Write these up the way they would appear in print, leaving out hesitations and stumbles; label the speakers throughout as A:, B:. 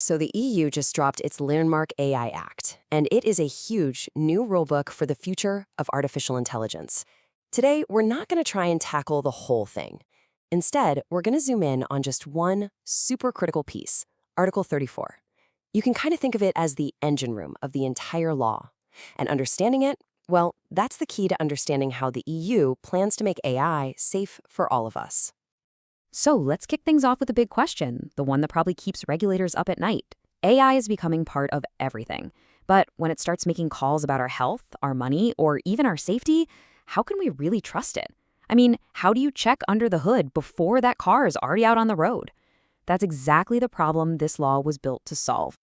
A: So the EU just dropped its landmark AI Act, and it is a huge new rulebook for the future of artificial intelligence. Today, we're not going to try and tackle the whole thing. Instead, we're going to zoom in on just one super critical piece, Article 34. You can kind of think of it as the engine room of the entire law. And understanding it, well, that's the key to understanding how the EU plans to make AI safe for all of us.
B: So let's kick things off with a big question, the one that probably keeps regulators up at night. AI is becoming part of everything. But when it starts making calls about our health, our money, or even our safety, how can we really trust it? I mean, how do you check under the hood before that car is already out on the road? That's exactly the problem this law was built to solve.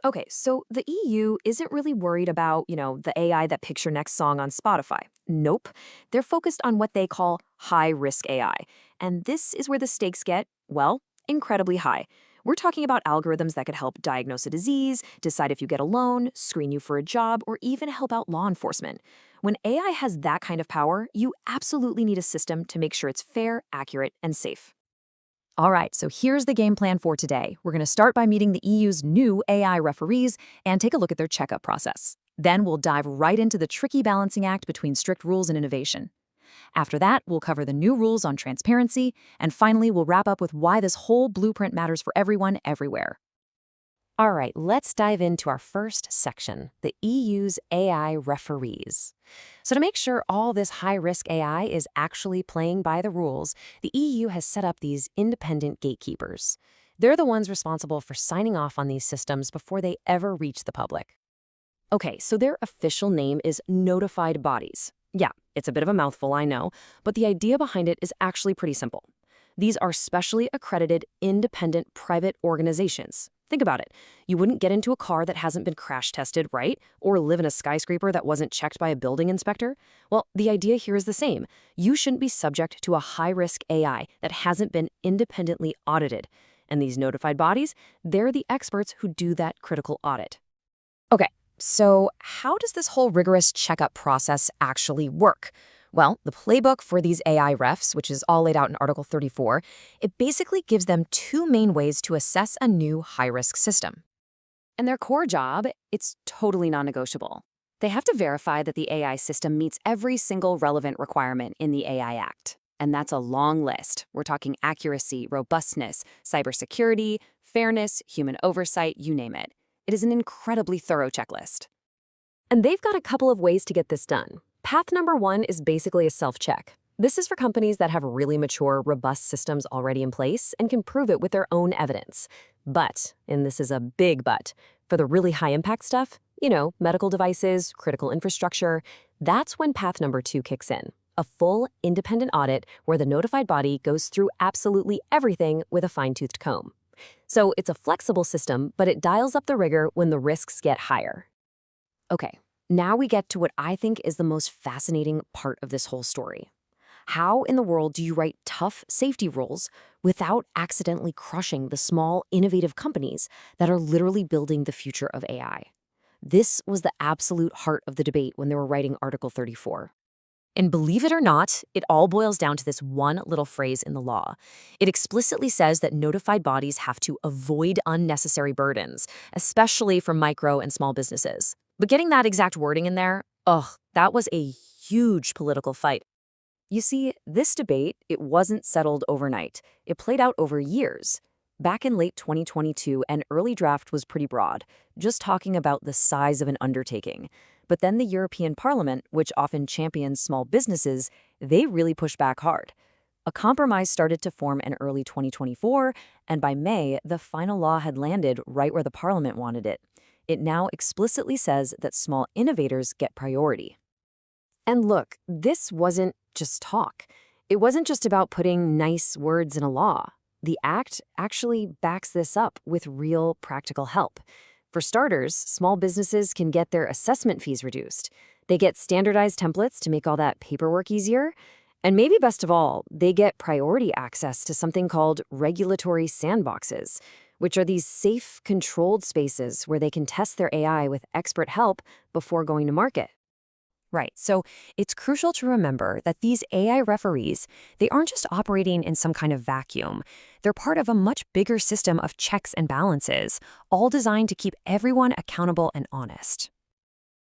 B: Okay, so the EU isn't really worried about, the AI that picks your next song on Spotify. Nope. They're focused on what they call high-risk AI. And this is where the stakes get, well, incredibly high. We're talking about algorithms that could help diagnose a disease, decide if you get a loan, screen you for a job, or even help out law enforcement. When AI has that kind of power, you absolutely need a system to make sure it's fair, accurate, and safe. All right, so here's the game plan for today. We're going to start by meeting the EU's new AI referees and take a look at their checkup process. Then we'll dive right into the tricky balancing act between strict rules and innovation. After that, we'll cover the new rules on transparency, and finally, we'll wrap up with why this whole blueprint matters for everyone, everywhere.
A: All right, let's dive into our first section, the EU's AI referees. So to make sure all this high-risk AI is actually playing by the rules, the EU has set up these independent gatekeepers. They're the ones responsible for signing off on these systems before they ever reach the public. Okay, so their official name is notified bodies. Yeah, it's a bit of a mouthful, I know, but the idea behind it is actually pretty simple. These are specially accredited, independent private organizations. Think about it. You wouldn't get into a car that hasn't been crash tested, right? Or live in a skyscraper that wasn't checked by a building inspector? Well, the idea here is the same. You shouldn't be subject to a high-risk AI that hasn't been independently audited. And these notified bodies, they're the experts who do that critical audit. Okay, so how does this whole rigorous checkup process actually work? Well, the playbook for these AI refs, which is all laid out in Article 34, it basically gives them two main ways to assess a new high-risk system. And their core job, it's totally non-negotiable. They have to verify that the AI system meets every single relevant requirement in the AI Act. And that's a long list. We're talking accuracy, robustness, cybersecurity, fairness, human oversight, you name it. It is an incredibly thorough checklist. And they've got a couple of ways to get this done. Path number one is basically a self-check. This is for companies that have really mature, robust systems already in place and can prove it with their own evidence. But, and this is a big but, for the really high-impact stuff, medical devices, critical infrastructure, that's when path number two kicks in. A full, independent audit where the notified body goes through absolutely everything with a fine-toothed comb. So it's a flexible system, but it dials up the rigor when the risks get higher. Okay. Now we get to what I think is the most fascinating part of this whole story. How in the world do you write tough safety rules without accidentally crushing the small, innovative companies that are literally building the future of AI? This was the absolute heart of the debate when they were writing Article 34. And believe it or not, it all boils down to this one little phrase in the law. It explicitly says that notified bodies have to avoid unnecessary burdens, especially for micro and small businesses. But getting that exact wording in there, that was a huge political fight. You see, this debate, it wasn't settled overnight. It played out over years. Back in late 2022, an early draft was pretty broad, just talking about the size of an undertaking. But then the European Parliament, which often champions small businesses, they really pushed back hard. A compromise started to form in early 2024, and by May, the final law had landed right where the Parliament wanted it. It now explicitly says that small innovators get priority. And look, this wasn't just talk. It wasn't just about putting nice words in a law. The Act actually backs this up with real practical help. For starters, small businesses can get their assessment fees reduced. They get standardized templates to make all that paperwork easier. And maybe best of all, they get priority access to something called regulatory sandboxes, which are these safe, controlled spaces where they can test their AI with expert help before going to market. Right. So it's crucial to remember that these AI referees, they aren't just operating in some kind of vacuum. They're part of a much bigger system of checks and balances, all designed to keep everyone accountable and honest.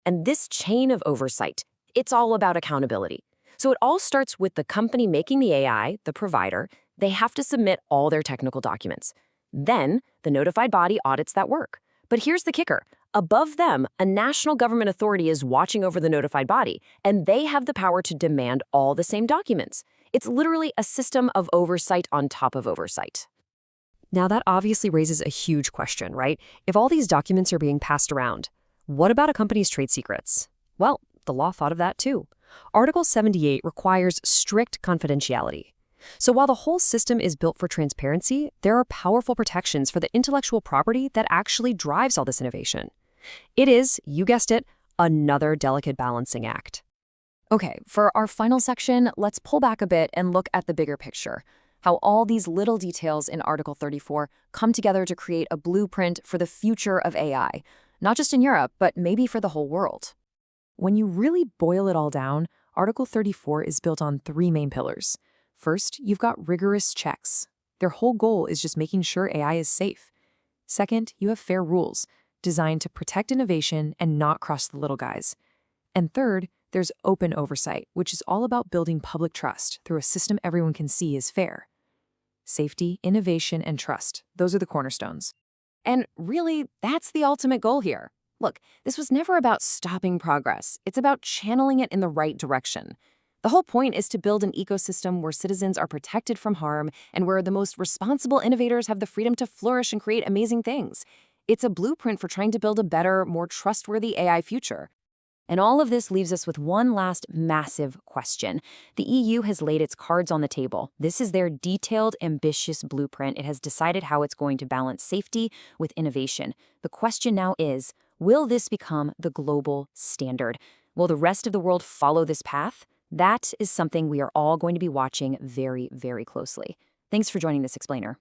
A: And this chain of oversight, it's all about accountability. So it all starts with the company making the AI, the provider. They have to submit all their technical documents. Then the notified body audits that work. But here's the kicker. Above them, a national government authority is watching over the notified body, and they have the power to demand all the same documents. It's literally a system of oversight on top of oversight. Now, that obviously raises a huge question, right? If all these documents are being passed around, what about a company's trade secrets? Well, the law thought of that too. Article 78 requires strict confidentiality. So while the whole system is built for transparency, there are powerful protections for the intellectual property that actually drives all this innovation. It is, you guessed it, another delicate balancing act. Okay, for our final section, let's pull back a bit and look at the bigger picture. How all these little details in Article 34 come together to create a blueprint for the future of AI, not just in Europe, but maybe for the whole world. When you really boil it all down, Article 34 is built on three main pillars. First, you've got rigorous checks. Their whole goal is just making sure AI is safe. Second, you have fair rules, designed to protect innovation and not cross the little guys. And third, there's open oversight, which is all about building public trust through a system everyone can see is fair. Safety, innovation, and trust, those are the cornerstones. And really, that's the ultimate goal here. Look, this was never about stopping progress. It's about channeling it in the right direction. The whole point is to build an ecosystem where citizens are protected from harm and where the most responsible innovators have the freedom to flourish and create amazing things. It's a blueprint for trying to build a better, more trustworthy AI future. And all of this leaves us with one last massive question. The EU has laid its cards on the table. This is their detailed, ambitious blueprint. It has decided how it's going to balance safety with innovation. The question now is, will this become the global standard? Will the rest of the world follow this path? That is something we are all going to be watching very, very closely. Thanks for joining this explainer.